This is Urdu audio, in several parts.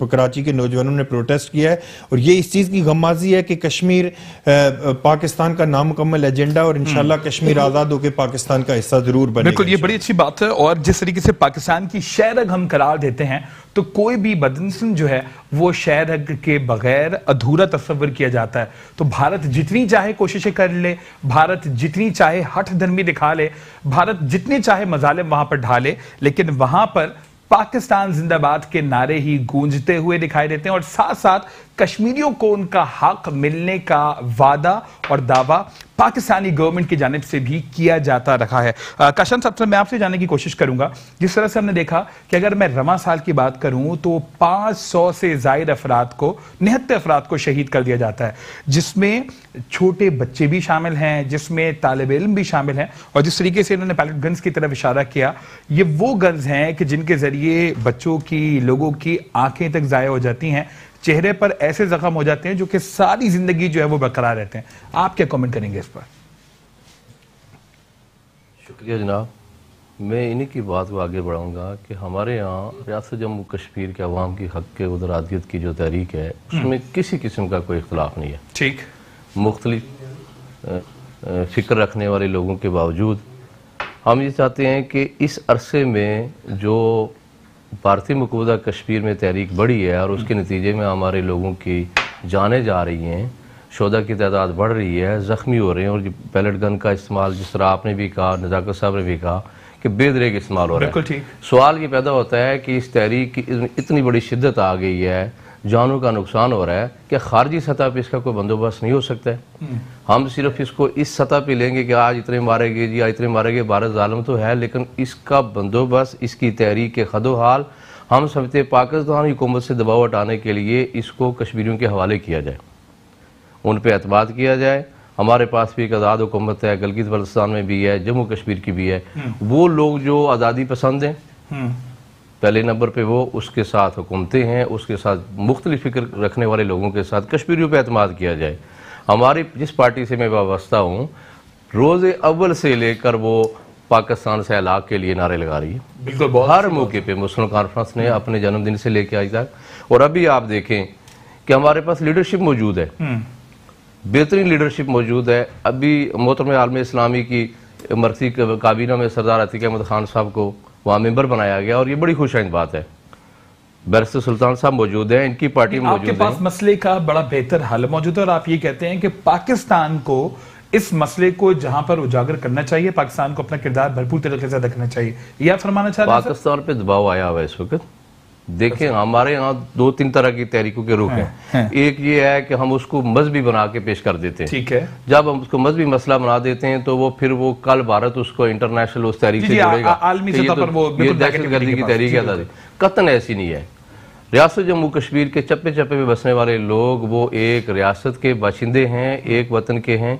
کراچی کے نوجوانوں نے پروٹیسٹ کیا ہے، اور یہ اس چیز کی غمازی ہے کہ کشمیر پاکستان کا نامکمل ایجنڈا، اور انشاءاللہ کشمیر آزاد ہو کے پاکستان کا حصہ ضرور بنے گا۔ بالکل، یہ بڑی اچھی بات ہے، اور جس طریقے سے پاکستان کی شہرگ ہم قرار دیتے ہیں تو کوئی بھی بدنسن جو ہے وہ شہرگ کے بغیر ادھورا تصور کیا جاتا ہے۔ تو بھارت جتنی چاہے کوششیں کر لے، بھارت جتنی چاہے ہٹھ دھرمی دکھا لے، بھارت جتنے چاہے مظالم وہاں پر ڈھالے، لیکن وہاں پر پاکستان زندہ باد کے نعرے ہی گونجتے ہوئے دکھائی دیتے ہیں، اور ساتھ ساتھ کشمیریوں کو ان کا حق ملنے کا وعدہ اور دعویٰ پاکستانی گورنمنٹ کی جانب سے بھی کیا جاتا رہا ہے۔ کاشان صاحب سے میں آپ سے جاننے کی کوشش کروں گا، جس طرح سے ہم نے دیکھا کہ اگر میں رواں سال کی بات کروں تو 500 سے زائد افراد کو، نہتے افراد کو شہید کر دیا جاتا ہے، جس میں چھوٹے بچے بھی شامل ہیں، جس میں طالب علم بھی شامل ہیں، اور جس طریقے سے انہوں نے پیلٹ گنز کی طرف اشارہ کیا، یہ وہ گنز ہیں کہ جن کے ذریعے بچوں کی، لوگوں کی آنکھیں تک ضائع ہو جاتی ہیں، چہرے پر ایسے زخم ہو جاتے ہیں جو کہ ساری زندگی جو ہے وہ برقرار رہتے ہیں۔ آپ کیا کامنٹ کریں گے اس پر؟ شکریہ جناب، میں انہی کی بات کو آگے بڑھاؤں گا کہ ہمارے یہاں ریاست جموں کشمیر کے عوام کی حق کے ودرادیت کی جو تحریک ہے اس میں کسی قسم کا کوئی اختلاف نہیں ہے۔ ٹھیک، مختلف فکر رکھنے والے لوگوں کے باوجود ہم یہ چاہتے ہیں کہ اس عرصے میں جو بھارتی مقبوضہ کشمیر میں تحریک بڑھی ہے اور اس کے نتیجے میں ہمارے لوگوں کی جانیں جا رہی ہیں، شہداء کی تعداد بڑھ رہی ہے، زخمی ہو رہے ہیں، اور پیلٹ گن کا استعمال جس طرح آپ نے بھی کہا، نزاکت صاحب نے بھی کہا کہ بے دریغ استعمال ہو رہا ہے۔ بالکل ٹھیک۔ سوال یہ پیدا ہوتا ہے کہ اس تحریک کی اتنی بڑی شدت آ گئی ہے، جانوں کا نقصان ہو رہا ہے، کہ خارجی سطح پہ اس کا کوئی بندوبست نہیں ہو سکتا ہے؟ ہم صرف اس کو اس سطح پہ لیں گے کہ آج اتنے مارے گئے جی، آج اتنے مارے گئے، بھارت ظالم تو ہے، لیکن اس کا بندوبست، اس کی تحریک کے خد و حال ہم سمجھتے ہیں پاکستانی حکومت سے دباؤ ہٹانے کے لیے اس کو کشمیریوں کے حوالے کیا جائے، ان پہ اعتماد کیا جائے۔ ہمارے پاس بھی ایک آزاد حکومت ہے، گلگت بلتستان میں بھی ہے، جموں کشمیر کی بھی ہے، وہ لوگ جو آزادی پسند ہیں پہلے نمبر پہ وہ اس کے ساتھ حکومتیں ہیں، اس کے ساتھ مختلف فکر رکھنے والے لوگوں کے ساتھ کشمیریوں پہ اعتماد کیا جائے۔ ہماری جس پارٹی سے میں وابستہ ہوں، روز اول سے لے کر وہ پاکستان سے الگ کے لیے نعرے لگا رہی ہے، بالکل، ہر موقع پہ مسلم کانفرنس نے اپنے جنم دن سے لے کے آج تک، اور ابھی آپ دیکھیں کہ ہمارے پاس لیڈرشپ موجود ہے، بہترین لیڈرشپ موجود ہے۔ ابھی محترم عالم اسلامی کی مرکزی کابینہ میں سردار عتیق احمد خان صاحب کو وہاں ممبر بنایا گیا، اور یہ بڑی خوش آئند بات ہے۔ بیرسٹر سلطان صاحب موجود ہیں، ان کی پارٹی موجود ہے۔ آپ کے پاس مسئلے کا بڑا بہتر حل موجود ہے، اور آپ یہ کہتے ہیں کہ پاکستان کو اس مسئلے کو جہاں پر اجاگر کرنا چاہیے، پاکستان کو اپنا کردار بھرپور طریقے سے رکھنا چاہیے، یہ آپ فرمانا چاہ رہے ہیں؟ پاکستان پہ دباؤ آیا ہوا ہے اس وقت۔ دیکھیں ہمارے یہاں 2-3 طرح کی تحریکوں کے رخ ہیں۔ ایک یہ ہے کہ ہم اس کو مذہبی بنا کے پیش کر دیتے ہیں، ٹھیک ہے، جب ہم اس کو مذہبی مسئلہ بنا دیتے ہیں تو وہ پھر وہ کل بھارت اس کو انٹرنیشنل اس تحریک سے جوڑے گا، عالمی سطح پر وہ یہ دہشت گردی کی تحریک ہے۔ قطعاً ایسی نہیں ہے۔ ریاست جموں کشمیر کے چپے چپے میں بسنے والے لوگ وہ ایک ریاست کے باشندے ہیں، ایک وطن کے ہیں۔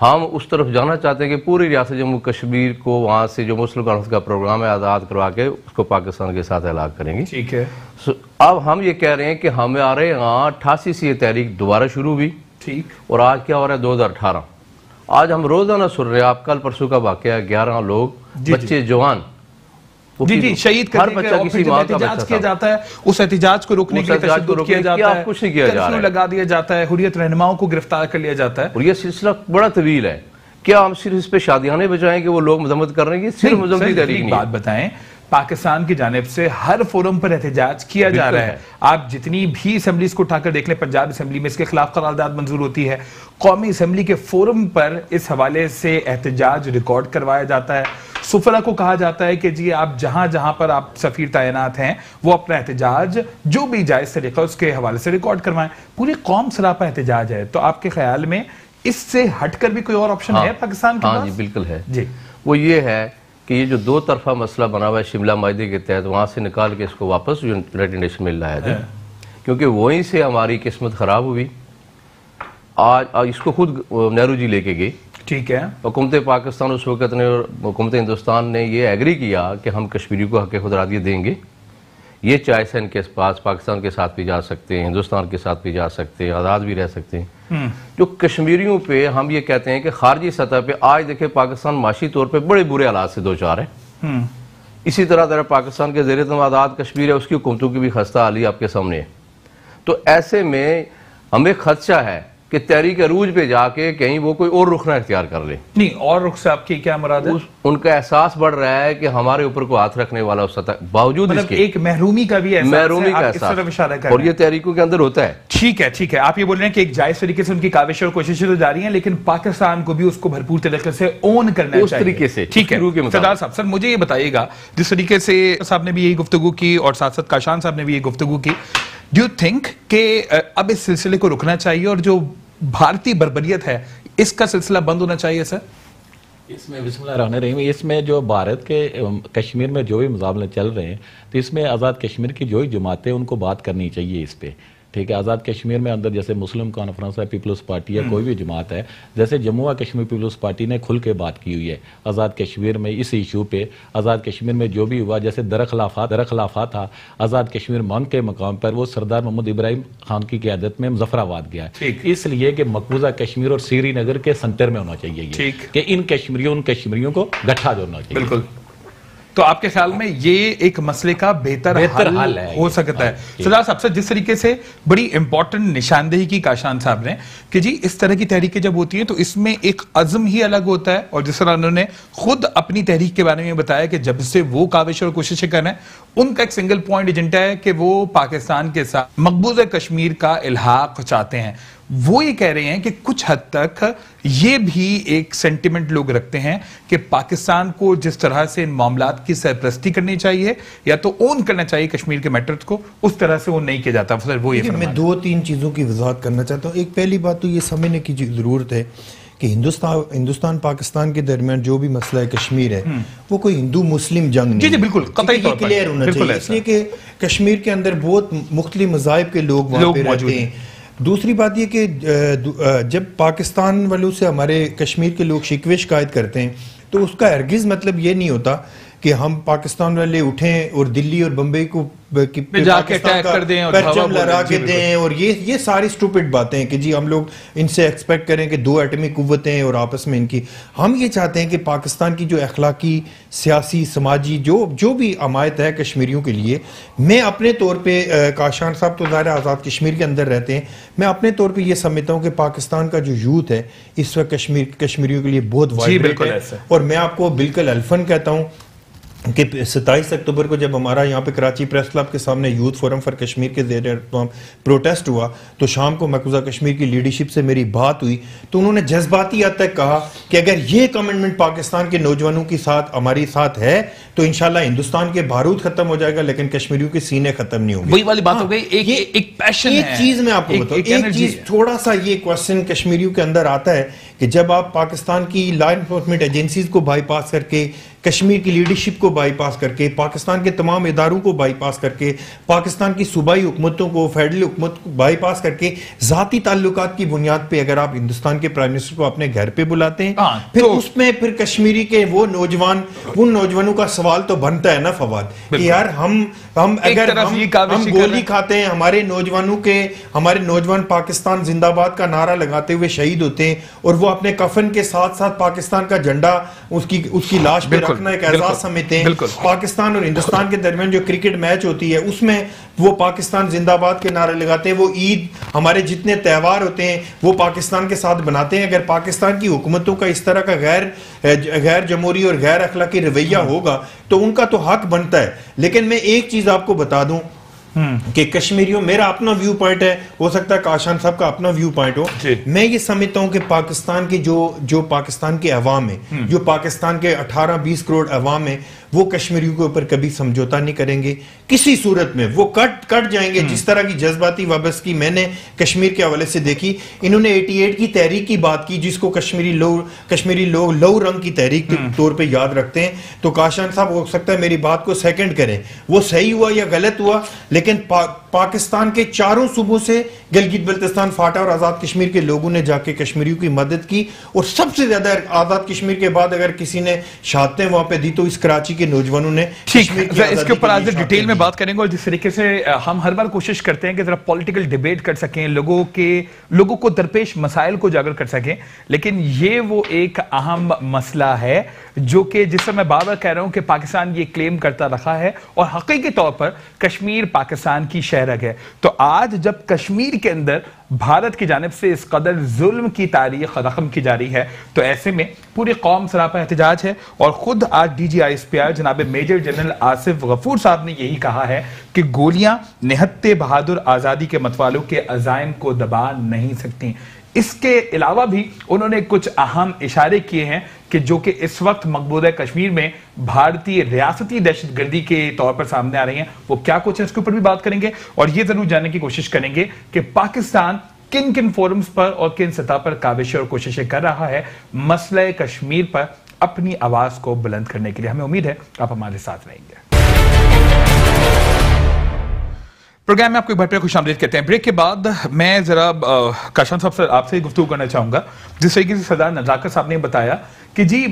ہم اس طرف جانا چاہتے ہیں کہ پوری ریاست جموں کشمیر کو وہاں سے جو مسلم کانفرنس کا پروگرام ہے آزاد کروا کے اس کو پاکستان کے ساتھ الگ کریں گے۔ ٹھیک ہے، اب ہم یہ کہہ رہے ہیں کہ ہمارے یہاں 88 سے یہ تحریک دوبارہ شروع ہوئی، ٹھیک، اور آج کیا ہو رہا ہے 2018۔ آج ہم روزانہ سن رہے ہیں، آپ کل پرسوں کا واقعہ ہے، 11 لوگ بچے جوان جی شہید ہر کرنے بچہ کسی ماں کا احتجاج بچہ کیا تھا۔ جاتا ہے، اس احتجاج کو روکنے کے لیے تشدد کیا جاتا ہے، کچھ نہیں کیا جا رہا کرفیو ہے، لگا دیا جاتا ہے، حریت رہنماؤں کو گرفتار کر لیا جاتا ہے، اور یہ سلسلہ بڑا طویل ہے۔ کیا ہم صرف اس پہ شادیانے بجائیں کہ وہ لوگ مذمت کر رہے ہیں؟ صرف مذمتی تحریک نہیں ہے۔ بات بتائیں، پاکستان کی جانب سے ہر فورم پر احتجاج کیا جا رہا ہے، آپ جتنی بھی اسمبلیز کو اٹھا کر دیکھ لیں، پنجاب اسمبلی میں اس کے خلاف قرارداد منظور ہوتی ہے، قومی اسمبلی کے فورم پر اس حوالے سے احتجاج ریکارڈ کروایا جاتا ہے، سفرا کو کہا جاتا ہے کہ جی آپ جہاں جہاں پر آپ سفیر تعینات ہیں وہ اپنا احتجاج جو بھی جائز طریقہ اس کے حوالے سے ریکارڈ کروائیں، پوری قوم سراپا احتجاج ہے۔ تو آپ کے خیال میں اس سے ہٹ کر بھی کوئی اور آپشن ہے پاکستان کے پاس؟ ہاں جی بالکل ہے جی، وہ یہ ہے کہ یہ جو 2 طرفہ مسئلہ بنا ہوا ہے شملہ معاہدے کے تحت، وہاں سے نکال کے اس کو واپس یونائیٹڈ نیشن میں لایا جائے، کیونکہ وہیں سے ہماری قسمت خراب ہوئی۔ آج اس کو خود نہرو جی لے کے گئے، ٹھیک ہے، حکومت پاکستان اس وقت نے اور حکومت ہندوستان نے یہ ایگری کیا کہ ہم کشمیری کو حق خود ارادی دیں گے، یہ چوائس ہے ان کے پاس، پاکستان کے ساتھ بھی جا سکتے ہیں، ہندوستان کے ساتھ بھی جا سکتے ہیں، آزاد بھی رہ سکتے ہیں۔ جو کشمیریوں پہ ہم یہ کہتے ہیں کہ خارجی سطح پہ آج دیکھیں پاکستان معاشی طور پہ بڑے برے حالات سے دوچار ہے، اسی طرح ذرا پاکستان کے زیر تنظیم آزاد کشمیر ہے، اس کی حکومتوں کی بھی خستہ حالی آپ کے سامنے ہے. تو ایسے میں ہمیں خدشہ ہے کہ تحریک عروج پہ جا کے کہیں وہ کوئی اور رخ نہ اختیار کر لے. نہیں، اور رخ سے آپ کی کیا مراد ہے؟ ان کا احساس بڑھ رہا ہے کہ ہمارے اوپر کوئی ہاتھ رکھنے والا اس سطح باوجود اس کے ایک محرومی کا بھی احساس ہے، محرومی کا آپ اس طرف اشارہ کر رہے ہیں. اور یہ تحریکوں کے اندر ہوتا ہے. ٹھیک ہے، آپ یہ بول رہے ہیں کہ ایک جائز طریقے سے ان کی کاوشیں اور کوششیں تو جاری ہیں، لیکن پاکستان کو بھی اس کو بھرپور طریقے سے اون کرنا چاہیے اس طریقے سے. ٹھیک ہے سردار صاحب، سر مجھے یہ بتائیے گا، جس طریقے سے صاحب نے بھی یہی گفتگو کی اور ساتھ ساتھ کاشان صاحب نے بھی یہ گفتگو کی، ڈو یو تھنک کہ اب اس سلسلے کو رکنا چاہیے اور جو بھارتی بربریت ہے اس کا سلسلہ بند ہونا چاہیے؟ سر اس میں بسم اللہ الرحمن الرحیم، اس میں جو بھارت کے کشمیر میں جو بھی مظاہرے چل رہے ہیں تو اس میں آزاد کشمیر کی جو ہی جماعتیں ان کو بات کرنی چاہیے اس پہ. ٹھیک ہے، آزاد کشمیر میں اندر جیسے مسلم کانفرنس ہے، پیپلز پارٹی ہے، کوئی بھی جماعت ہے، جیسے جموں و کشمیر پیپلز پارٹی نے کھل کے بات کی ہوئی ہے آزاد کشمیر میں اس ایشو پہ. آزاد کشمیر میں جو بھی ہوا، جیسے درخلافات تھا آزاد کشمیر مان کے مقام پر، وہ سردار محمد ابراہیم خان کی قیادت میں مظفر آباد گیا ہے، اس لیے کہ مقبوضہ کشمیر اور سری نگر کے سنٹر میں ہونا چاہیے یہ کہ ان کشمیریوں کو گٹھا جوڑنا چاہیے. بالکل. تو آپ کے خیال میں یہ ایک مسئلے کا بہتر حل ہو سکتا ہے؟ سردار صاحب، سے جس طریقے سے بڑی امپورٹنٹ نشاندہی کی کاشان صاحب نے کہ جی اس طرح کی تحریکیں جب ہوتی ہیں تو اس میں ایک عزم ہی الگ ہوتا ہے، اور جس طرح انہوں نے خود اپنی تحریک کے بارے میں بتایا کہ جب سے وہ کاوش اور کوششیں کر رہے ہیں، ان کا ایک سنگل پوائنٹ ایجنڈا ہے کہ وہ پاکستان کے ساتھ مقبوضہ کشمیر کا الحاق چاہتے ہیں. وہ یہ کہہ رہے ہیں کہ کچھ حد تک یہ بھی ایک سینٹیمنٹ لوگ رکھتے ہیں کہ پاکستان کو جس طرح سے ان معاملات کی سرپرستی کرنی چاہیے یا تو اون کرنا چاہیے کشمیر کے میٹرز کو، اس طرح سے وہ نہیں کیا جاتا. وہ یہ میں 2-3 چیزوں کی وضاحت کرنا چاہتا ہوں. ایک پہلی بات تو یہ سمجھنے کی ضرورت ہے کہ ہندوستان پاکستان کے درمیان جو بھی مسئلہ کشمیر ہے وہ کوئی ہندو مسلم جنگ نہیں. جی بالکل، قطعی طور پر کلیئر ہونا چاہیے، اس لیے کہ کشمیر کے اندر بہت مختلف مذاہب کے لوگ وہاں پہ رہتے ہیں. دوسری بات یہ کہ جب پاکستان والوں سے ہمارے کشمیر کے لوگ شکوے شکایت کرتے ہیں تو اس کا ہرگز مطلب یہ نہیں ہوتا کہ ہم پاکستان والے اٹھیں اور دلی اور بمبئی کو جا کے اٹیک کر دیں اور پرچم لہرا کے دیں، اور یہ ساری سٹوپڈ باتیں ہیں کہ جی ہم لوگ ان سے ایکسپیکٹ کریں کہ 2 ایٹمی قوتیں اور آپس میں ان کی. ہم یہ چاہتے ہیں کہ پاکستان کی جو اخلاقی، سیاسی، سماجی جو بھی حمایت ہے کشمیریوں کے لیے، میں اپنے طور پہ کاشان صاحب تو ظاہر آزاد کشمیر کے اندر رہتے ہیں، میں اپنے طور پہ یہ سمجھتا ہوں کہ پاکستان کا جو یوتھ ہے اس وقت کشمیریوں کے لیے بہت وائبرنٹ ہے. اور میں آپ کو بالکل الفن کہتا ہوں کہ 27 اکتوبر کو جب ہمارا یہاں پہ کراچی پریس کلب کے سامنے یوتھ فورم فار کشمیر کے زیر پروٹیسٹ ہوا تو شام کو مقبوضہ کشمیر کی لیڈرشپ سے میری بات ہوئی تو انہوں نے جذباتی حد تک کہا کہ اگر یہ کمٹمنٹ پاکستان کے نوجوانوں کے ساتھ ہماری ساتھ ہے تو انشاءاللہ ہندوستان کے بارود ختم ہو جائے گا لیکن کشمیریوں کے سینے ختم نہیں ہوں گے. وہی والی بات ہو گئی. ایک پیشن ہے. ایک چیز میں آپ کو بتاؤں، ایک چیز تھوڑا سا یہ کوشچن کشمیریوں کے اندر آتا ہے کہ جب آپ پاکستان کی لا انفورسمنٹ ایجنسیز کو بائی پاس کر کے، کشمیر کی لیڈرشپ کو بائی پاس کر کے، پاکستان کے تمام اداروں کو بائی پاس کر کے، پاکستان کی صوبائی حکومتوں کو، فیڈرل حکومت کو بائی پاس کر کے، ذاتی تعلقات کی بنیاد پہ اگر آپ ہندوستان کے پرائم منسٹر کو اپنے گھر پہ بلاتے ہیں پھر اس میں پھر کشمیری کے وہ نوجوان، ان نوجوانوں کا سوال تو بنتا ہے نا فواد کہ یار ہم اگر ہم گولی کھاتے ہیں، ہمارے نوجوان پاکستان زندہ باد کا نعرہ لگاتے ہوئے شہید ہوتے ہیں اور وہ اپنے کفن کے ساتھ ساتھ پاکستان کا جھنڈا اس کی لاش پہ رکھنا ایک اعزاز سمجھتے ہیں. پاکستان اور ہندوستان کے درمیان جو کرکٹ میچ ہوتی ہے اس میں وہ پاکستان زندہ باد کے نعرے لگاتے ہیں. وہ عید، ہمارے جتنے تہوار ہوتے ہیں وہ پاکستان کے ساتھ بناتے ہیں. اگر پاکستان کی حکومتوں کا اس طرح کا غیر جمہوری اور غیر اخلاقی رویہ ہوگا تو ان کا تو حق بنتا ہے. لیکن میں ایک چیز آپ کو بتا دوں کہ کشمیریوں، میرا اپنا ویو پوائنٹ ہے، ہو سکتا ہے کاشان صاحب کا اپنا ویو پوائنٹ ہو. میں یہ سمجھتا ہوں کہ پاکستان کے جو پاکستان کے عوام ہیں، جو پاکستان کے 18-20 کروڑ عوام ہیں، وہ کشمیریوں کے اوپر کبھی سمجھوتا نہیں کریں گے کسی صورت میں. وہ کٹ جائیں گے. جس طرح کی جذباتی وابستگی میں نے کشمیر کے حوالے سے دیکھی، انہوں نے 88 کی تحریک کی بات کی جس کو کشمیری لوگ لو رنگ کی تحریک کے طور پہ یاد رکھتے ہیں. تو کاشان صاحب ہو سکتا ہے میری بات کو سیکنڈ کریں، وہ صحیح ہوا یا غلط ہوا، لیکن پاکستان کے چاروں صوبوں سے گلگت بلتستان، فاٹا اور آزاد کشمیر کے لوگوں نے جا کے کشمیریوں کی مدد کی. اور سب سے زیادہ آزاد کشمیر کے بعد اگر کسی نے شہادتیں وہاں پہ دی تو اس کراچی کے نوجوانوں نے ٹھیک ہے، اس کے اوپر آج ڈیٹیل میں بات کریں گے، اور جس طریقے سے ہم ہر بار کوشش کرتے ہیں کہ ذرا پولیٹیکل ڈیبیٹ کر سکیں، لوگوں کو درپیش مسائل کو اجاگر کر سکیں، لیکن یہ وہ ایک اہم مسئلہ ہے جو کہ جس سے میں بار بار کہہ رہا ہوں کہ پاکستان یہ کلیم کرتا رہا ہے اور حقیقی طور پر کشمیر پاکستان کی شہرگ ہے۔ تو آج جب کشمیر کے اندر بھارت کی جانب سے اس قدر ظلم کی تاریخ رقم کی جا رہی ہے تو ایسے میں پوری قوم سراپا احتجاج ہے، اور خود آج D G I S P R جناب میجر جنرل آصف غفور صاحب نے یہی کہا ہے کہ گولیاں نہتے بہادر آزادی کے متوالوں کے عزائم کو دبا نہیں سکتی۔ اس کے علاوہ بھی انہوں نے کچھ اہم اشارے کیے ہیں کہ جو کہ اس وقت مقبوضہ کشمیر میں بھارتی ریاستی دہشت گردی کے طور پر سامنے آ رہی ہیں، وہ کیا کچھ ہے اس کے اوپر بھی بات کریں گے، اور یہ ضرور جاننے کی کوشش کریں گے کہ پاکستان کن کن فورمز پر اور کن سطح پر کاوشیں اور کوششیں کر رہا ہے مسئلہ کشمیر پر اپنی آواز کو بلند کرنے کے لیے۔ ہمیں امید ہے آپ ہمارے ساتھ رہیں گے۔ پروگرام میں آپ کو ایک بار پھر خوش آمدید کہتے ہیں۔ بریک کے بعد میں ذرا کاشان صاحب سے آپ سے گفتگو کرنا چاہوں گا، جس طریقے سے سردار نزاکت صاحب نے بتایا کہ جی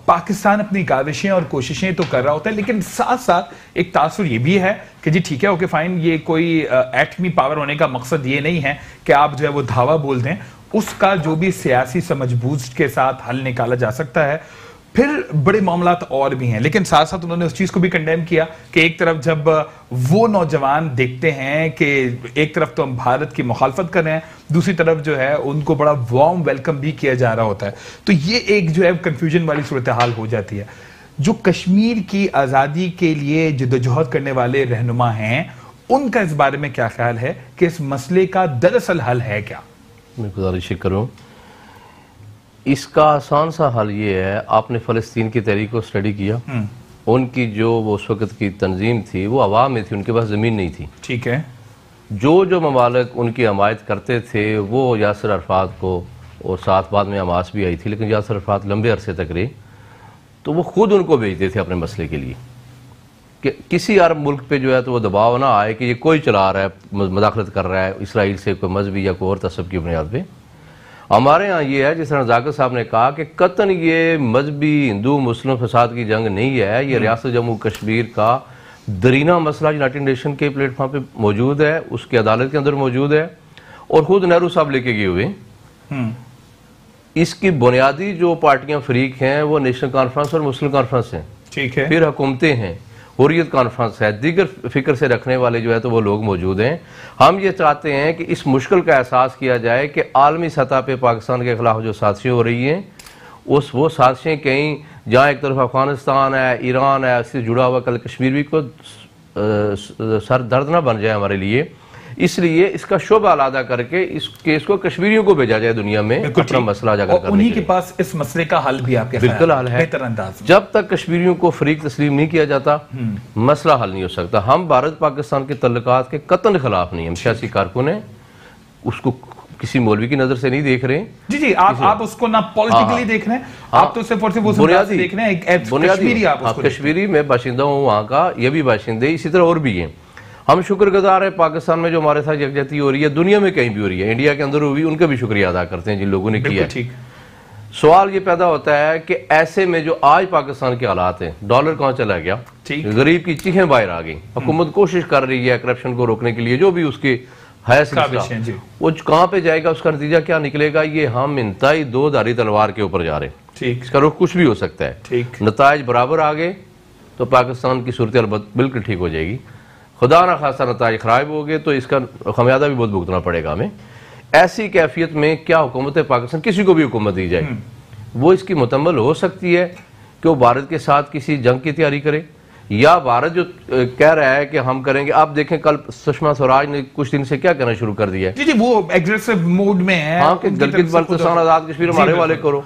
پاکستان اپنی کاوشیں اور کوششیں تو کر رہا ہوتا ہے، لیکن ساتھ ساتھ ایک تاثر یہ بھی ہے کہ جی ٹھیک ہے اوکے فائن، یہ کوئی ایٹمی پاور ہونے کا مقصد یہ نہیں ہے کہ آپ جو ہے وہ دھاوا بول دیں، اس کا جو بھی سیاسی سمجھ بوجھ کے ساتھ حل نکالا جا سکتا ہے۔ پھر بڑے معاملات اور بھی ہیں، لیکن ساتھ ساتھ انہوں نے اس چیز کو بھی کنڈیم کیا کہ ایک طرف جب وہ نوجوان دیکھتے ہیں کہ ایک طرف تو ہم بھارت کی مخالفت کر رہے ہیں، دوسری طرف جو ہے ان کو بڑا وارم ویلکم بھی کیا جا رہا ہوتا ہے، تو یہ ایک جو ہے کنفیوژن والی صورتحال ہو جاتی ہے۔ جو کشمیر کی آزادی کے لیے جدوجہد کرنے والے رہنما ہیں، ان کا اس بارے میں کیا خیال ہے کہ اس مسئلے کا دراصل حل ہے کیا؟ میں گزارش کروں، اس کا آسان سا حل یہ ہے، آپ نے فلسطین کی تحریک کو اسٹڈی کیا، ان کی جو وہ اس وقت کی تنظیم تھی وہ عوام میں تھی، ان کے پاس زمین نہیں تھی، ٹھیک ہے، جو ممالک ان کی حمایت کرتے تھے وہ یاسر عرفات کو، اور ساتھ بعد میں حماس بھی آئی تھی، لیکن یاسر عرفات لمبے عرصے تک رہے، تو وہ خود ان کو بھیجتے تھے اپنے مسئلے کے لیے کہ کسی عرب ملک پہ جو ہے تو وہ دباؤ نہ آئے کہ یہ کوئی چلا رہا ہے، مداخلت کر رہا ہے اسرائیل سے کوئی مذہبی یا کوئی اور تعصب کی بنیاد پہ۔ ہمارے ہاں یہ ہے جس طرح نزاکت صاحب نے کہا کہ قطعاً یہ مذہبی ہندو مسلم فساد کی جنگ نہیں ہے، یہ ریاست جموں کشمیر کا درینہ مسئلہ یونائٹڈ نیشن کے پلیٹ فارم پہ موجود ہے، اس کی عدالت کے اندر موجود ہے، اور خود نہرو صاحب لے کے گئے ہوئے۔ اس کی بنیادی جو پارٹیاں فریق ہیں وہ نیشنل کانفرنس اور مسلم کانفرنس ہیں، ٹھیک ہے، پھر حکومتیں ہیں، حریت کانفرنس ہے، دیگر فکر سے رکھنے والے جو ہے تو وہ لوگ موجود ہیں۔ ہم یہ چاہتے ہیں کہ اس مشکل کا احساس کیا جائے کہ عالمی سطح پہ پاکستان کے خلاف جو سازشیں ہو رہی ہیں، وہ سازشیں کہیں جہاں ایک طرف افغانستان ہے، ایران ہے، اس سے جڑا ہوا کل کشمیر بھی کو سر درد نہ بن جائے ہمارے لیے، اس لیے اس کا شعبہ علیحدہ کر کے اس کیس کو کشمیریوں کو بھیجا جائے دنیا میں اپنا مسئلہ اجاگر کرنے کے لیے، اور انہی کے پاس اس مسئلے کا حل بھی آپ کے خیال بالکل حل ہے۔ بہتر انداز میں جب تک کشمیریوں کو فریق تسلیم نہیں کیا جاتا مسئلہ حل نہیں ہو سکتا۔ ہم بھارت پاکستان کے تعلقات کے قطعاً خلاف نہیں، ہم سیاسی کارکن ہیں، اس کو کسی مولوی کی نظر سے نہیں دیکھ رہے۔ جی آپ اس کو نہ پولیٹیکلی دیکھ رہے ہیں، آپ تو صرف اور صرف اس انداز سے دیکھ رہے ہیں، ایک کشمیری آپ اس کو کشمیری میں باشندہ ہوں وہاں کا، یہ بھی باشندے اسی طرح اور بھی ہیں۔ ہم شکر گزار ہیں پاکستان میں جو ہمارے ساتھ یکجہتی ہو رہی ہے، دنیا میں کہیں بھی ہو رہی ہے، انڈیا کے اندر ہوئی، ان کا بھی شکریہ ادا کرتے ہیں جن لوگوں نے کیا ہے۔ سوال یہ پیدا ہوتا ہے کہ ایسے میں جو آج پاکستان کے حالات ہیں، ڈالر کہاں چلا گیا، غریب کی چیخیں باہر آ گئی، حکومت کوشش کر رہی ہے کرپشن کو روکنے کے لیے، جو بھی اس کی ہے سلسلہ، وہ کہاں پہ جائے گا، اس کا نتیجہ کیا نکلے گا، یہ ہم انتہائی دو دھاری تلوار کے اوپر جا رہے ہیں، اس کا رخ کچھ بھی ہو سکتا ہے۔ نتائج برابر آ گئے تو پاکستان کی صورتحال بالکل ٹھیک ہو جائے گی، خدا نہ خواستہ نتائج خراب ہو گئے تو اس کا خمیازہ بھی بہت بھگتنا پڑے گا ہمیں۔ ایسی کیفیت میں کیا حکومت پاکستان کسی کو بھی حکومت دی جائے، وہ اس کی متمل ہو سکتی ہے کہ وہ بھارت کے ساتھ کسی جنگ کی تیاری کرے، یا بھارت جو کہہ رہا ہے کہ ہم کریں گے۔ آپ دیکھیں کل سشما سوراج نے کچھ دن سے کیا کہنا شروع کر دیا ہے، جی وہ ایگریسو موڈ میں ہے، ہاں کہ گلگت بلتستان آزاد کشمیر ہمارے والے کرو،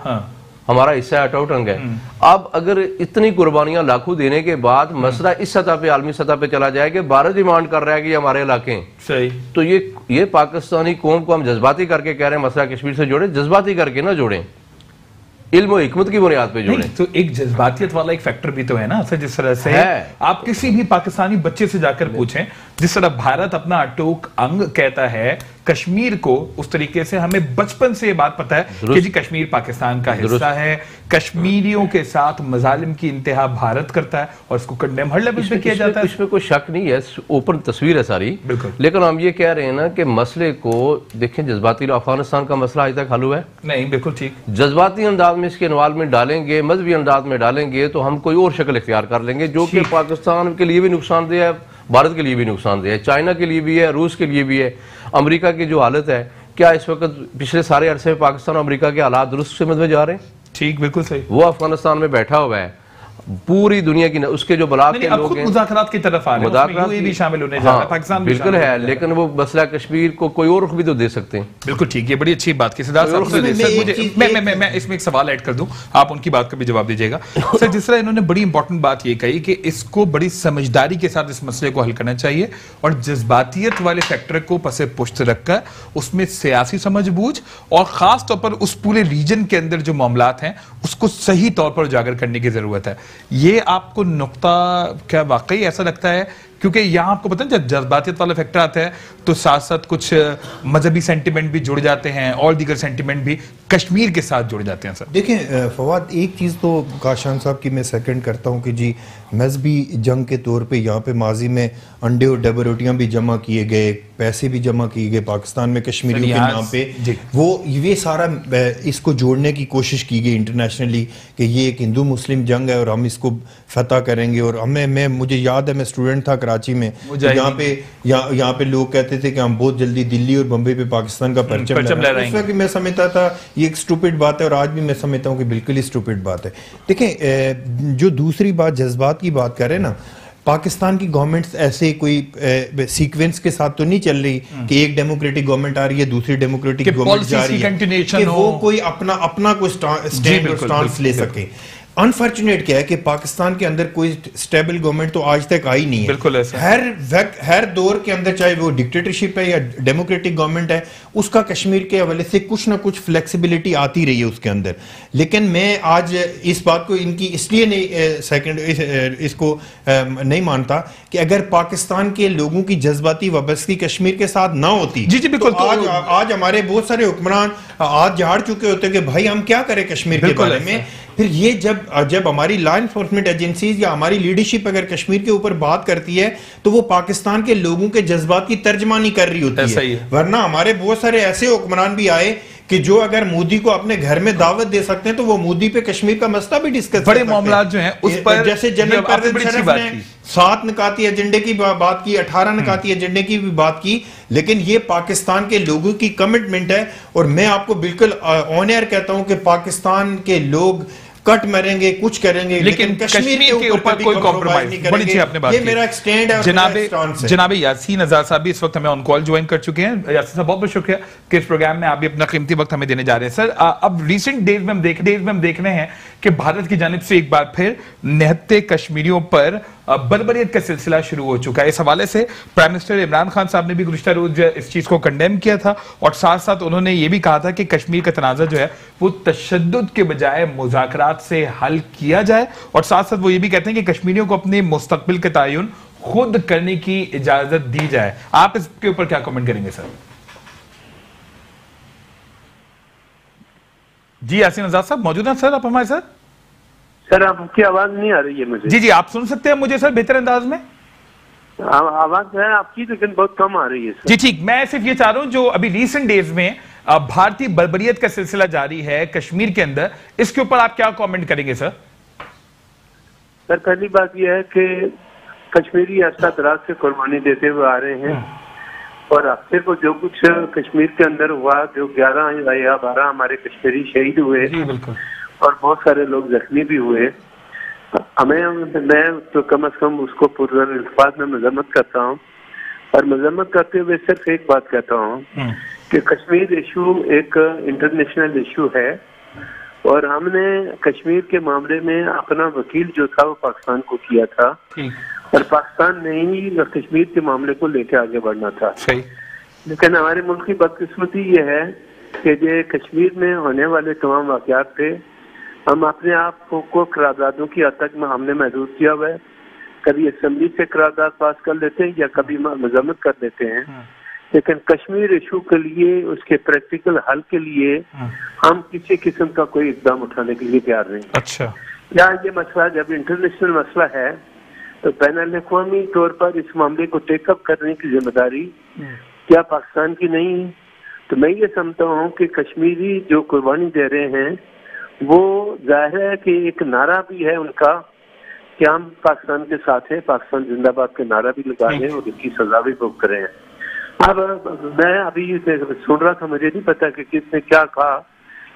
ہمارا حصہ اٹاؤٹنگ ہے۔ اب اگر اتنی قربانیاں لاکھوں دینے کے بعد مسئلہ اس سطح پہ عالمی سطح پہ چلا جائے کہ بھارت ڈیمانڈ کر رہا ہے کہ یہ ہمارے علاقے ہیں، صحیح، تو یہ پاکستانی قوم کو ہم جذباتی کر کے کہہ رہے ہیں مسئلہ کشمیر سے جوڑیں، جذباتی کر کے نہ جوڑیں، علم و حکمت کی بنیاد پہ جوڑیں۔ تو ایک جذباتیت والا ایک فیکٹر بھی تو ہے نا، جس طرح سے آپ کسی بھی پاکستانی بچے سے جا کر پوچھیں، جس طرح بھارت اپنا اٹوک انگ کہتا ہے کشمیر کو اس طریقے سے ہمیں بچپن سے یہ بات پتا ہے کہ جی کشمیر پاکستان کا حصہ ہے, کشمیریوں کے ساتھ مظالم کی انتہا بھارت کرتا ہے اور اس کو کنڈیم ہر لیول پہ کیا جاتا ہے. اس میں کوئی شک نہیں ہے, اوپن تصویر ہے ساری. لیکن ہم یہ کہہ رہے ہیں نا کہ مسئلے کو دیکھیں, جذباتی افغانستان کا مسئلہ آج تک حل ہوا ہے نہیں؟ بالکل ٹھیک. جذباتی انداز میں اس کے انوالومنٹ ڈالیں گے, مذہبی انداز میں ڈالیں گے تو ہم کوئی اور شکل اختیار کر لیں گے جو کہ پاکستان کے لیے بھی نقصان دہ ہے, بھارت کے لیے بھی نقصان دہ ہے, چائنا کے لیے بھی ہے, روس کے لیے بھی ہے. امریکہ کی جو حالت ہے, کیا اس وقت پچھلے سارے عرصے میں پاکستان اور امریکہ کے حالات درست سمجھ میں جا رہے ہیں؟ ٹھیک, بالکل صحیح. وہ افغانستان میں بیٹھا ہوا ہے, پوری دنیا کی اس کے جو بلاک کے لوگ ہیں مذاکرات کی طرف آ رہے ہیں, اس میں UAE بھی شامل ہونے جا رہا ہے, پاکستان بھی بالکل ہے, لیکن وہ مسئلہ کشمیر کو کوئی اور رخ بھی تو دے سکتے ہیں. بالکل ٹھیک, یہ بڑی اچھی بات کی. سردار صاحب میں اس میں ایک سوال ایڈ کر دوں, آپ ان کی بات کا بھی جواب دیجیے گا. سر, جس طرح انہوں نے بڑی امپورٹنٹ بات یہ کہی کہ اس کو بڑی سمجھداری کے ساتھ اس مسئلے کو حل کرنا چاہیے اور جذباتیت والے فیکٹر کو پس پشت رکھ کر اس میں سیاسی سمجھ بوجھ اور خاص طور پر اس پورے ریجن کے اندر جو معاملات ہیں اس کو صحیح طور پر اجاگر کرنے کی ضرورت ہے. یہ آپ کو نقطہ کیا واقعی ایسا لگتا ہے؟ کیونکہ یہاں آپ کو پتہ ہے جب جذباتیت والا فیکٹر آتا ہے تو ساتھ ساتھ کچھ مذہبی سینٹیمنٹ بھی جڑ جاتے ہیں اور دیگر سینٹیمنٹ بھی کشمیر کے ساتھ جڑ جاتے ہیں. سر دیکھیں فواد, ایک چیز تو کاشان صاحب کی میں سیکنڈ کرتا ہوں کہ جی مذہبی جنگ کے طور پہ یہاں پہ ماضی میں انڈے اور ڈبل روٹیاں بھی جمع کیے گئے, پیسے بھی جمع کیے گئے پاکستان میں کشمیریوں کے نام پہ. وہ یہ سارا اس کو جوڑنے کی کوشش کی گئی انٹرنیشنلی کہ یہ ایک ہندو مسلم جنگ ہے اور ہم اس کو فتح کریں گے. اور مجھے یاد ہے, میں اسٹوڈنٹ تھا کراچی میں, یہاں پہ لوگ کہتے تھے کہ ہم بہت جلدی دلی اور بمبئی پہ پاکستان کا پرچم لہرائیں گے. اس وقت میں سمجھتا تھا یہ ایک اسٹوپڈ بات ہے اور آج بھی میں سمجھتا ہوں کہ بالکل ہی اسٹوپڈ بات ہے. دیکھیں, جو دوسری بات جذبات کی بات کریں نا, پاکستان کی گورنمنٹس ایسے کوئی سیکوینس کے ساتھ تو نہیں چل رہی کہ ایک ڈیموکریٹک گورنمنٹ آ رہی ہے, دوسری ڈیموکریٹک گورنمنٹ جا رہی ہے, کہ وہ کوئی اپنا کوئی سٹینڈ اور سٹانس لے سکے. انفارچونیٹ کیا ہے کہ پاکستان کے اندر کوئی سٹیبل گورنمنٹ تو آج تک آئی نہیں ہے. بالکل ہر دور کے اندر, چاہے وہ ڈکٹیٹرشپ ہے یا ڈیموکریٹک گورنمنٹ ہے, اس کا کشمیر کے حوالے سے کچھ نہ کچھ فلیکسیبلٹی آتی رہی ہے اس کے اندر. لیکن میں آج اس بات کو ان کی اس لیے نہیں اس کو نہیں مانتا کہ اگر پاکستان کے لوگوں کی جذباتی وابستگی کشمیر کے ساتھ نہ ہوتی تو آج ہمارے بہت سارے حکمران آج جھاڑ چکے ہوتے کہ بھائی ہم کیا کریں کشمیر کے بارے میں. پھر یہ جب ہماری لا انفورسمنٹ ایجنسیز یا ہماری لیڈرشپ اگر کشمیر کے اوپر بات کرتی ہے تو وہ پاکستان کے لوگوں کے جذبات کی ترجمانی کر رہی ہوتی ہے. ورنہ ہمارے بہت سارے ایسے حکمران بھی آئے کہ جو اگر مودی کو اپنے گھر میں دعوت دے سکتے ہیں تو وہ مودی پہ کشمیر کا مسئلہ بھی ڈسکس کرتے ہیں. بڑے معاملات جو ہیں اس پر, جیسے جنرل پرویز مشرف نے 7 نکاتی ایجنڈے کی بات کی, 18 نکاتی ایجنڈے کی بھی بات کی, لیکن یہ پاکستان کے لوگوں کی کمٹمنٹ ہے. اور میں آپ کو بالکل آن ایئر کہتا ہوں کہ پاکستان کے لوگ کٹ مریں گے, کچھ کریں گے, لیکن کشمیر کے اوپر کوئی کمپرومائز نہیں کریں گے. یہ میرا ایک سٹینڈ ہے. جناب یاسین آزاد صاحب بھی اس وقت ہمیں آن کال جوائن کر چکے ہیں. یاسین صاحب بہت بہت شکریہ کہ اس پروگرام میں آپ بھی اپنا قیمتی وقت ہمیں دینے جا رہے ہیں. سر, اب ریسنٹ ڈیز میں ہم دیکھ رہے ہیں کہ بھارت کی جانب سے ایک بار پھر نہتے کشمیریوں پر بربریت کا سلسلہ شروع ہو چکا ہے. اس حوالے سے پرائم منسٹر عمران خان صاحب نے بھی گزشتہ روز اس چیز کو کنڈیم کیا تھا اور ساتھ ساتھ انہوں نے یہ بھی کہا تھا کہ کشمیر کا تنازع جو ہے وہ تشدد کے بجائے مذاکرات سے حل کیا جائے, اور ساتھ ساتھ وہ یہ بھی کہتے ہیں کہ کشمیریوں کو اپنے مستقبل کا تعین خود کرنے کی اجازت دی جائے. آپ اس کے اوپر کیا کمنٹ کریں گے سر؟ جی یاسین آزاد صاحب موجود ہیں سر آپ ہمارے ساتھ؟ سر آپ کی آواز نہیں آ رہی ہے مجھے. جی آپ سن سکتے ہیں مجھے سر بہتر انداز میں؟ آواز ہے آپ کی لیکن بہت کم آ رہی ہے سر. جی ٹھیک, میں صرف یہ چاہ رہا ہوں جو ابھی ریسنٹ ڈیز میں بھارتی بربریت کا سلسلہ جاری ہے کشمیر کے اندر, اس کے اوپر آپ کیا کامنٹ کریں گے سر؟ سر پہلی بات یہ ہے کہ کشمیری عرصہ دراز سے قربانی دیتے ہوئے آ رہے ہیں اور ہفتے کو جو کچھ کشمیر کے اندر ہوا, جو 11 یا 12 ہمارے کشمیری شہید ہوئے اور بہت سارے لوگ زخمی بھی ہوئے, میں تو کم از کم اس کو پرالفاظ میں مذمت کرتا ہوں. اور مذمت کرتے ہوئے صرف ایک بات کہتا ہوں کہ کشمیر ایشو ایک انٹرنیشنل ایشو ہے اور ہم نے کشمیر کے معاملے میں اپنا وکیل جو تھا وہ پاکستان کو کیا تھا اور پاکستان نے ہی کشمیر کے معاملے کو لے کے آگے بڑھنا تھا. لیکن ہمارے ملک کی بدقسمتی یہ ہے کہ یہ کشمیر میں ہونے والے تمام واقعات پہ ہم اپنے آپ کو قراردادوں کی حد تک ہم نے محدود کیا ہوا ہے. کبھی اسمبلی سے قرارداد پاس کر لیتے ہیں یا کبھی مذمت کر دیتے ہیں, لیکن کشمیر ایشو کے لیے اس کے پریکٹیکل حل کے لیے ہم کسی قسم کا کوئی اقدام اٹھانے کے لیے تیار نہیں. اچھا کیا یہ مسئلہ جب انٹرنیشنل مسئلہ ہے تو بین الاقوامی طور پر اس معاملے کو ٹیک اپ کرنے کی ذمہ داری کیا پاکستان کی نہیں ہے؟ تو میں یہ سمجھتا ہوں کہ کشمیری جو قربانی دے رہے ہیں وہ ظاہر ہے کہ ایک نعرہ بھی ہے ان کا کہ ہم پاکستان کے ساتھ ہیں, پاکستان زندہ باد کا نعرہ بھی لگا رہے ہیں اور اس کی سزا بھی بھوگ رہے ہیں. اب میں ابھی سن رہا تھا, مجھے نہیں پتا کہ کس نے کیا کہا,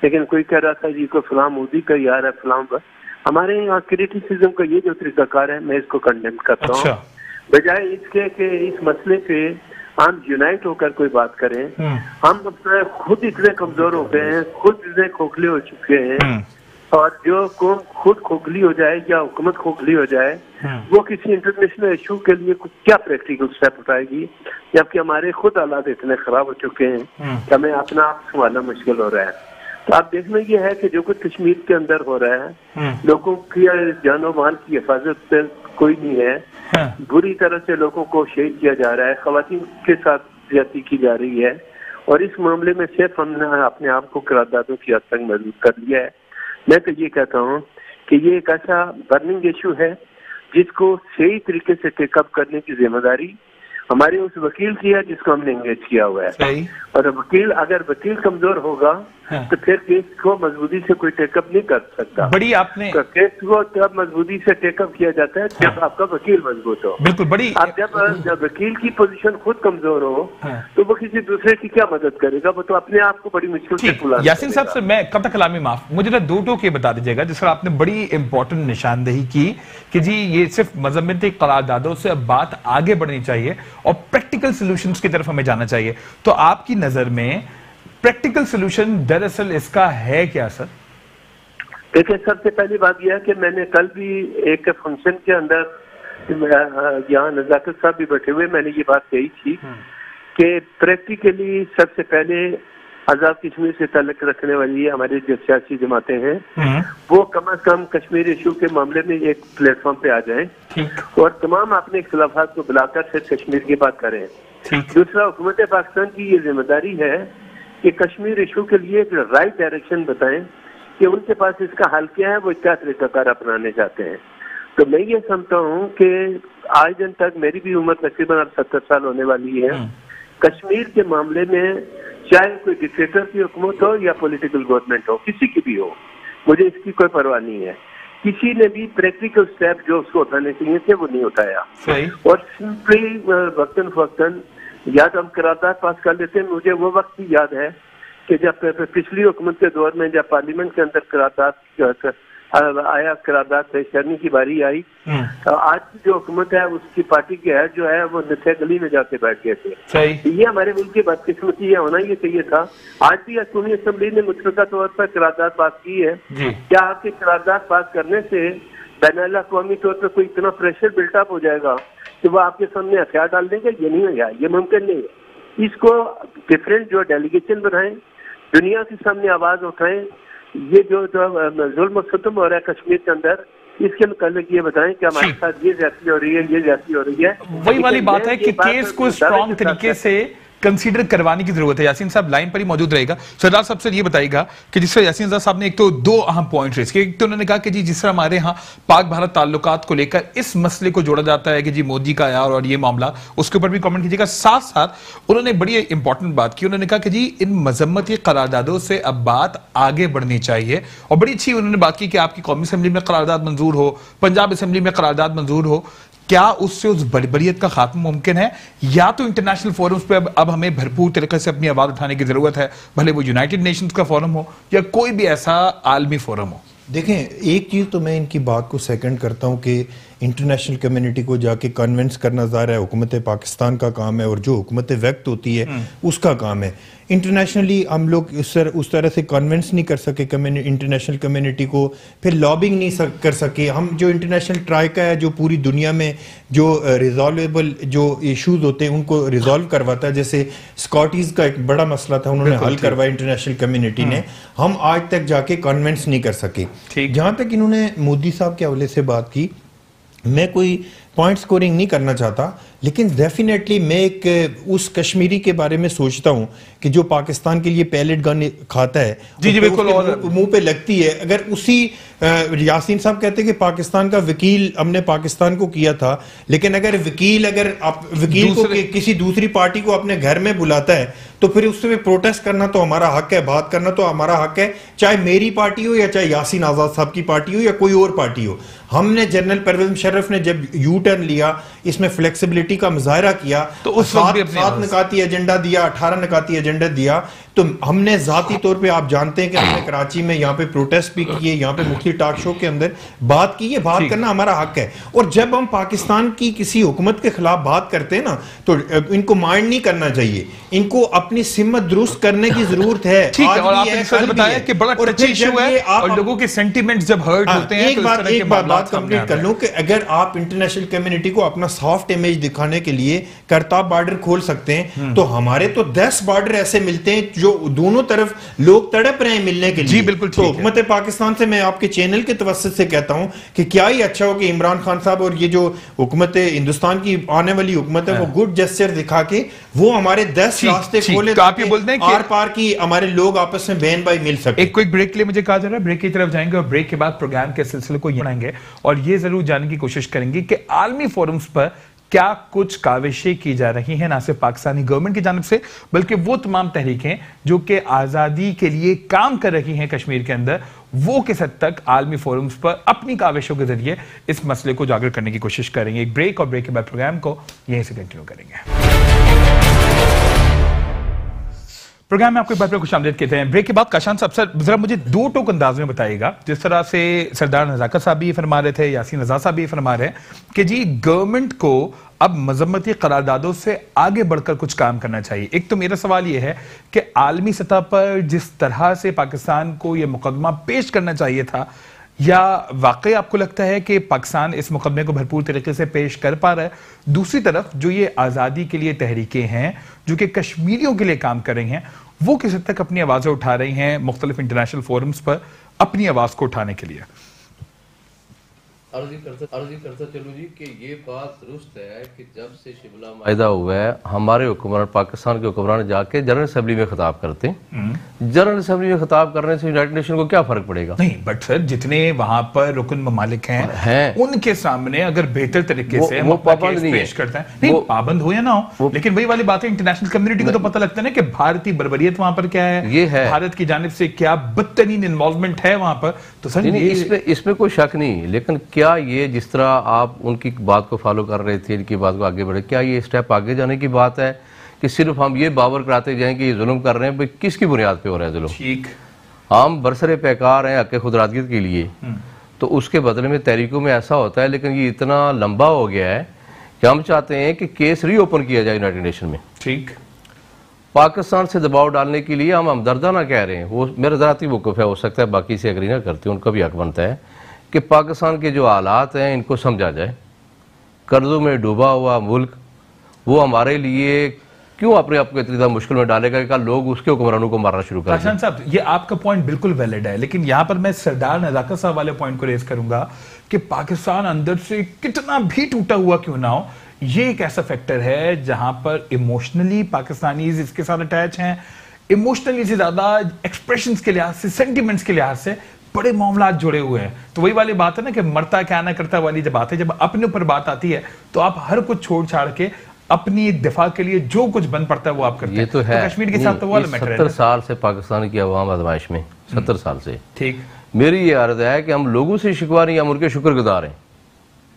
لیکن کوئی کہہ رہا تھا جی کو فلاں مودی کا یار ہے فلاں پر. ہمارے یہاں کریٹیسزم کا یہ جو طریقہ کار ہے میں اس کو کنڈیم کرتا ہوں, بجائے اس کے کہ اس مسئلے پہ ہم یونائٹ ہو کر کوئی بات کریں. ہم خود اتنے کمزور ہو گئے ہیں, خود اتنے کھوکھلے ہو چکے ہیں, اور جو قوم خود کھوکھلی ہو جائے یا حکومت کھوکھلی ہو جائے وہ کسی انٹرنیشنل ایشو کے لیے کیا پریکٹیکل اسٹیپ اٹھائے گی, جبکہ ہمارے خود حالات اتنے خراب ہو چکے ہیں کہ ہمیں اپنا آپ سنبھالنا مشکل ہو رہا ہے. تو آپ دیکھنا یہ ہے کہ جو کچھ کشمیر کے اندر ہو رہا ہے, لوگوں کی جان و مال کی حفاظت سے کوئی نہیں ہے, بری طرح سے لوگوں کو شہید کیا جا رہا ہے, خواتین کے ساتھ زیادتی کی جا رہی ہے, اور اس معاملے میں صرف ہم نے اپنے آپ کو قراردادوں کی حد تک محدود کر لیا ہے. میں تو یہ کہتا ہوں کہ یہ ایک ایسا برننگ ایشو ہے جس کو صحیح طریقے سے ٹیک اپ کرنے کی ذمہ داری ہمارے اس وکیل کی ہے جس کو ہم نے انگیج کیا ہوا ہے. اور اگر وکیل کمزور ہوگا تو پھر کیس کو مضبوطی سے کوئی ٹیک اپ نہیں کر سکتا. بڑی آپ نے کیس کو جب مضبوطی سے ٹیک اپ کیا جاتا ہے جب آپ کا وکیل مضبوط ہو. بالکل بڑی اب جب وکیل کی پوزیشن خود کمزور ہو تو وہ کسی دوسرے کی کیا مدد کرے گا, وہ تو اپنے آپ کو بڑی مشکل سے بلا. یاسین صاحب سے میں کب تک کلامی معاف, مجھے نا دو ٹوک یہ بتا دیجیے گا جس پر آپ نے بڑی امپورٹنٹ نشاندہی کی کہ جی یہ صرف مذمتی قراردادوں سے اب بات آگے بڑھنی چاہیے اور پریکٹیکل سولوشنز کی طرف ہمیں جانا چاہیے. تو آپ کی نظر میں پریکٹیکل سولوشن دراصل اس کا ہے کیا سر؟ دیکھیں, سب سے پہلی بات یہ ہے کہ میں نے کل بھی ایک فنکشن کے اندر یہاں نزاکت صاحب بھی بیٹھے ہوئے میں نے یہ بات کہی تھی کہ پریکٹیکلی سب سے پہلے آزاد کشمیر سے تعلق رکھنے والی ہماری جو سیاسی جماعتیں ہیں وہ کم از کم کشمیر ایشو کے معاملے میں ایک پلیٹ فارم پہ آ جائیں اور تمام اپنے اختلافات کو بلا کر صرف کشمیر کی بات کریں. دوسرا, حکومت پاکستان کی یہ ذمہ داری ہے کہ کشمیر ایشو کے لیے ایک رائٹ ڈائریکشن بتائیں کہ ان کے پاس اس کا حل کیا ہے, وہ کیا طریقہ کار اپنانے چاہتے ہیں. تو میں یہ سمجھتا ہوں کہ آج دن تک میری بھی عمر تقریباً اب 70 سال ہونے والی ہے, کشمیر کے معاملے میں چاہے کوئی ڈکٹیٹر کی حکومت ہو یا پولیٹیکل گورنمنٹ ہو, کسی کی بھی ہو, مجھے اس کی کوئی پرواہ نہیں ہے, کسی نے بھی پریکٹیکل سٹیپ جو اس کو اٹھانے چاہیے تھے وہ نہیں اٹھایا. اور سمپلی وقتاً فوقتاً یا تو ہم قرارداد پاس کر لیتے ہیں. مجھے وہ وقت بھی یاد ہے کہ جب پچھلی حکومت کے دور میں جب پارلیمنٹ کے اندر قرارداد پیش کرنے کی باری آئی, آج کی جو حکومت ہے اس کی پارٹی کے ہیڈ جو ہے وہ نتھے گلی میں جا کے بیٹھ گئے تھے. یہ ہمارے ملک کی بدقسمتی ہے, ہونا یہ چاہیے تھا. آج بھی قومی اسمبلی نے مشترکہ طور پر قرارداد پاس کی ہے. کیا آپ کی قرارداد پاس کرنے سے بین الاقوامی طور پر کوئی اتنا پریشر بلٹ اپ ہو جائے گا کہ وہ آپ کے سامنے ہتھیار ڈال دیں گے؟ یہ نہیں ہوگا, یہ ممکن نہیں ہے. اس کو ڈفرینٹ جو ڈیلیگیشن بنائیں, دنیا کے سامنے آواز اٹھائیں, یہ جو ظلم و ستم ہو رہا ہے کشمیر کے اندر اس کے متعلق یہ بتائیں کہ ہمارے ساتھ یہ زیادتی ہو رہی ہے, یہ زیادتی ہو رہی ہے. وہی والی بات ہے کہ کیس کو اسٹرانگ طریقے سے کنسیڈر کروانے کی ضرورت ہے. یاسین صاحب لائن پر ہی موجود رہے گا. سردار صاحب سے یہ بتائیے گا کہ جس طرح یاسین صاحب نے ایک تو دو اہم پوائنٹ ریز کیے. ایک تو انہوں نے کہا کہ جی جس طرح ہمارے ہاں پاک بھارت تعلقات کو لے کر اس مسئلے کو جوڑا جاتا ہے کہ جی مودی کا یار اور یہ معاملہ, اس کے اوپر بھی کامنٹ کیجیے گا. ساتھ ساتھ انہوں نے بڑی امپورٹنٹ بات کی, انہوں نے کہا کہ جی ان مذمتی قراردادوں سے اب بات آگے بڑھنی چاہیے. اور بڑی اچھی انہوں نے بات کی کہ آپ کی قومی اسمبلی میں قرارداد منظور ہو, پنجاب اسمبلی میں قرارداد منظور ہو, کیا اس سے اس بربریت کا خاتمہ ممکن ہے؟ یا تو انٹرنیشنل فورمز پہ اب ہمیں بھرپور طریقے سے اپنی آواز اٹھانے کی ضرورت ہے, بھلے وہ یونائٹڈ نیشنز کا فورم ہو یا کوئی بھی ایسا عالمی فورم ہو. دیکھیں, ایک چیز تو میں ان کی بات کو سیکنڈ کرتا ہوں کہ انٹرنیشنل کمیونٹی کو جا کے کنونس کرنا ظاہر ہے حکومت پاکستان کا کام ہے, اور جو حکومت وقت ہوتی ہے اس کا کام ہے. انٹرنیشنلی ہم لوگ اس طرح سے کنونس نہیں کر سکے انٹرنیشنل کمیونٹی کو, پھر لابنگ نہیں کر سکے. ہم جو انٹرنیشنل ٹرائکا ہے جو پوری دنیا میں جو ریزالویبل جو ایشوز ہوتے ہیں ان کو ریزالو کرواتا ہے, جیسے اسکاٹیز کا ایک بڑا مسئلہ تھا, انہوں نے حل کروایا انٹرنیشنل کمیونٹی نے, ہم آج تک جا کے کنونس نہیں کر سکے. جہاں تک انہوں نے مودی صاحب کے حوالے سے بات کی, میں کوئی پوائنٹ سکورنگ نہیں کرنا چاہتا, لیکن ڈیفینیٹلی میں ایک اس کشمیری کے بارے میں سوچتا ہوں کہ جو پاکستان کے لیے پیلٹ گن کھاتا ہے جی بالکل، اور منہ پہ لگتی ہے. اگر اسی یاسین صاحب کہتے ہیں کہ پاکستان کا وکیل ہم نے پاکستان کو کیا تھا، لیکن اگر وکیل کو کسی دوسری پارٹی کو اپنے گھر میں بلاتا ہے تو پھر اس پہ پروٹیسٹ کرنا تو ہمارا حق ہے، بات کرنا تو ہمارا حق ہے، چاہے میری پارٹی ہو یا چاہے یاسین آزاد صاحب کی پارٹی ہو یا کوئی اور پارٹی ہو. ہم نے جنرل پرویز مشرف نے جب یو ٹرن لیا، اس میں فلیکسیبلٹی کا مظاہرہ کیا تو اس وقت 7 نکاتی ایجنڈا دیا، 18 نکاتی ایجنڈا دیا. تو ہم نے ذاتی طور پہ آپ جانتے ہیں کہ ہم نے کراچی میں یہاں پہ پروٹیسٹ بھی کیے، یہاں پہ مختلف ٹاک شو کے اندر بات کی ہے. بات کرنا ہمارا حق ہے. اور جب ہم پاکستان کی کسی حکومت کے خلاف بات کرتے ہیں نا تو ان کو مائنڈ نہیں کرنا چاہیے، ان کو اپنی سمت درست کرنے کی ضرورت ہے. اور آپ نے بتایا کہ بڑا ٹچی ایشو ہے اور لوگوں کے سینٹیمنٹس جب ہرٹ ہوتے ہیں. ایک بات کمپلیٹ کر لوں کہ اگر آپ انٹرنیشنل کمیونٹی کو اپنا سافٹ امیج دکھانے کے لیے کرتاب بارڈر کھول سکتے ہیں تو ہمارے تو 10 بارڈر ایسے ملتے ہیں جو دونوں طرف لوگ تڑپ رہے ہیں ملنے کے لیے. جی بالکل. تو حکومت پاکستان سے میں آپ کے چینل کے توسط سے کہتا ہوں کہ کیا ہی اچھا ہو کہ عمران خان صاحب اور یہ جو حکومت ہندوستان کی آنے والی حکومت ہے وہ گڈ جسچر دکھا کے وہ ہمارے 10 راستے کھولے آر پار کی ہمارے لوگ آپس میں بہن بھائی مل سکتے. ایک کوئی بریک کے لیے مجھے کہا جا رہا ہے، بریک کی طرف جائیں گے اور بریک کے بعد پروگرام کے سلسلے کو بڑھائیں گے اور یہ ضرور جاننے کی کوشش کریں گے کہ عالمی فورمز پر کیا کچھ کاوشیں کی جا رہی ہیں، نہ صرف پاکستانی گورنمنٹ کی جانب سے بلکہ وہ تمام تحریکیں جو کہ آزادی کے لیے کام کر رہی ہیں کشمیر کے اندر، وہ کس حد تک عالمی فورمز پر اپنی کاوشوں کے ذریعے اس مسئلے کو اجاگر کرنے کی کوشش کریں گے. ایک بریک اور بریک کے بعد پروگرام کو یہیں سے کنٹینیو کریں گے. پروگرام میں آپ کو ایک بار پھر خوش آمدید کہتے ہیں. بریک کے بعد کاشان صاحب ذرا مجھے 2 ٹوک انداز میں بتائیے گا، جس طرح سے سردار نزاکت صاحب بھی فرما رہے تھے، یاسین آزاد صاحب بھی فرما رہے ہیں کہ جی گورنمنٹ کو اب مذمتی قراردادوں سے آگے بڑھ کر کچھ کام کرنا چاہیے. ایک تو میرا سوال یہ ہے کہ عالمی سطح پر جس طرح سے پاکستان کو یہ مقدمہ پیش کرنا چاہیے تھا، یا واقعی آپ کو لگتا ہے کہ پاکستان اس مقدمے کو بھرپور طریقے سے پیش کر پا رہا ہے؟ دوسری طرف جو یہ آزادی کے لیے تحریکیں ہیں جو کہ کشمیریوں کے لیے کام کر رہی ہیں، وہ کس حد تک اپنی آوازیں اٹھا رہی ہیں مختلف انٹرنیشنل فورمز پر اپنی آواز کو اٹھانے کے لیے؟ عرضی کرتا چلو جی کہ یہ بات درست ہے کہ جب سے شبلہ معاہدہ ہوا ہے ہمارے حکمران پاکستان کے حکمران جا کے جنرل اسمبلی میں خطاب کرتے ہیں. جنرل اسمبلی میں خطاب کرنے سے یونائیٹڈ نیشن کو کیا فرق پڑے گا؟ نہیں بٹ سر جتنے وہاں پر رکن ممالک ہیں ان کے سامنے اگر بہتر طریقے سے وہ پابند نہیں پیش کرتے ہیں، نہیں پابند ہو یا نہ ہو، لیکن وہی والی بات ہے انٹرنیشنل کمیونٹی کو تو پتہ لگتا ہے نا کہ بھارتی بربریت وہاں پر کیا ہے، یہ ہے بھارت کی جانب سے کیا بدترین انوالومنٹ ہے وہاں پر. تو سر اس میں کوئی شک نہیں، لیکن کیا یہ جس طرح آپ ان کی بات کو فالو کر رہے تھے، ان کی بات کو آگے بڑھے، کیا یہ اسٹیپ آگے جانے کی بات ہے کہ صرف ہم یہ باور کراتے جائیں کہ یہ ظلم کر رہے ہیں؟ کس کی بنیاد پہ ہو رہا ہے ظلم؟ ٹھیک، ہم برسر پیکار ہیں حق خودارادیت کے لیے، تو اس کے بدلے میں تحریکوں میں ایسا ہوتا ہے، لیکن یہ اتنا لمبا ہو گیا ہے کہ ہم چاہتے ہیں کہ کیس ری اوپن کیا جائے یونائیٹڈ نیشن میں. ٹھیک، پاکستان سے دباؤ ڈالنے کے لیے ہم ہمدردانہ کہہ رہے ہیں، وہ میرا ذاتی موقف ہے، ہو سکتا ہے باقی سے اگری نہ کرتے، ان کا بھی حق بنتا ہے کہ پاکستان کے جو حالات ہیں ان کو سمجھا جائے. قرضوں میں ڈوبا ہوا ملک وہ ہمارے لیے کیوں اپنے آپ کو اتنی زیادہ مشکل میں ڈالے گا کہ لوگ اس کے حکمرانوں کو مارنا شروع کر دیں؟ کاشان صاحب یہ آپ کا پوائنٹ بالکل ویلڈ ہے، لیکن یہاں پر میں سردار نزاکت صاحب والے پوائنٹ کو ریز کروں گا کہ پاکستان اندر سے کتنا بھی ٹوٹا ہوا کیوں نہ ہو، یہ ایک ایسا فیکٹر ہے جہاں پر ایموشنلی پاکستانیز اس کے ساتھ اٹیچ ہیں، ایموشنلی سے زیادہ ایکسپریشنز کے لحاظ سے، سینٹیمنٹس کے لحاظ سے بڑے معاملات جڑے ہوئے ہیں. تو وہی والی بات ہے نا کہ مرتا کیا نہ کرتا والی جب بات ہے، جب اپنے اوپر بات آتی ہے تو آپ ہر کچھ چھوڑ چھاڑ کے اپنی دفاع کے لیے جو کچھ بن پڑتا ہے وہ آپ کرتے ہیں. یہ تو ہے کشمیر کے ساتھ تو وہ میٹر ہے. 70 سال سے پاکستان کی عوام آزمائش میں، 70 سال سے. ٹھیک، میری یہ عرض ہے کہ ہم لوگوں سے شکوا نہیں، ہم ان کے شکر گزار ہیں،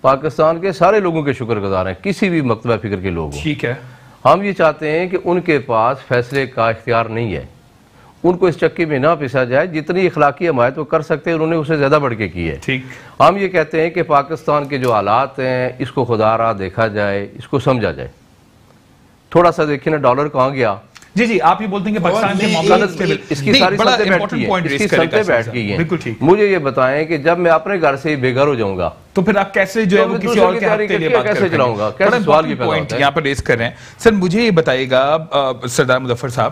پاکستان کے سارے لوگوں کے شکر گزار ہیں، کسی بھی مکتبہ فکر کے لوگ. ٹھیک ہے، ہم یہ چاہتے ہیں کہ ان کے پاس فیصلے کا اختیار نہیں ہے، ان کو اس چکی میں نہ پسا جائے، جتنی اخلاقی حمایت وہ کر سکتے ہیں انہوں نے اسے زیادہ بڑھ کے کی ہے. ٹھیک، ہم یہ کہتے ہیں کہ پاکستان کے جو حالات ہیں اس کو خدا را دیکھا جائے، اس کو سمجھا جائے. تھوڑا سا دیکھیں نا ڈالر کہاں گیا. جی جی آپ یہ بولتے ہیں کہ پاکستان کے معاملات اس کی ساری سطحیں بیٹھ گئی ہیں. مجھے یہ بتائیں کہ جب میں اپنے گھر سے بے گھر ہو جاؤں گا تو پھر آپ کیسے جو ہے وہ کسی اور کے حق کے لیے بات کیسے چلاؤں گا؟ کیسے سوال یہ پیدا ہوتا ہے؟ یہاں پر ریز کر رہے ہیں. سر مجھے یہ بتائیے گا سردار مظفر صاحب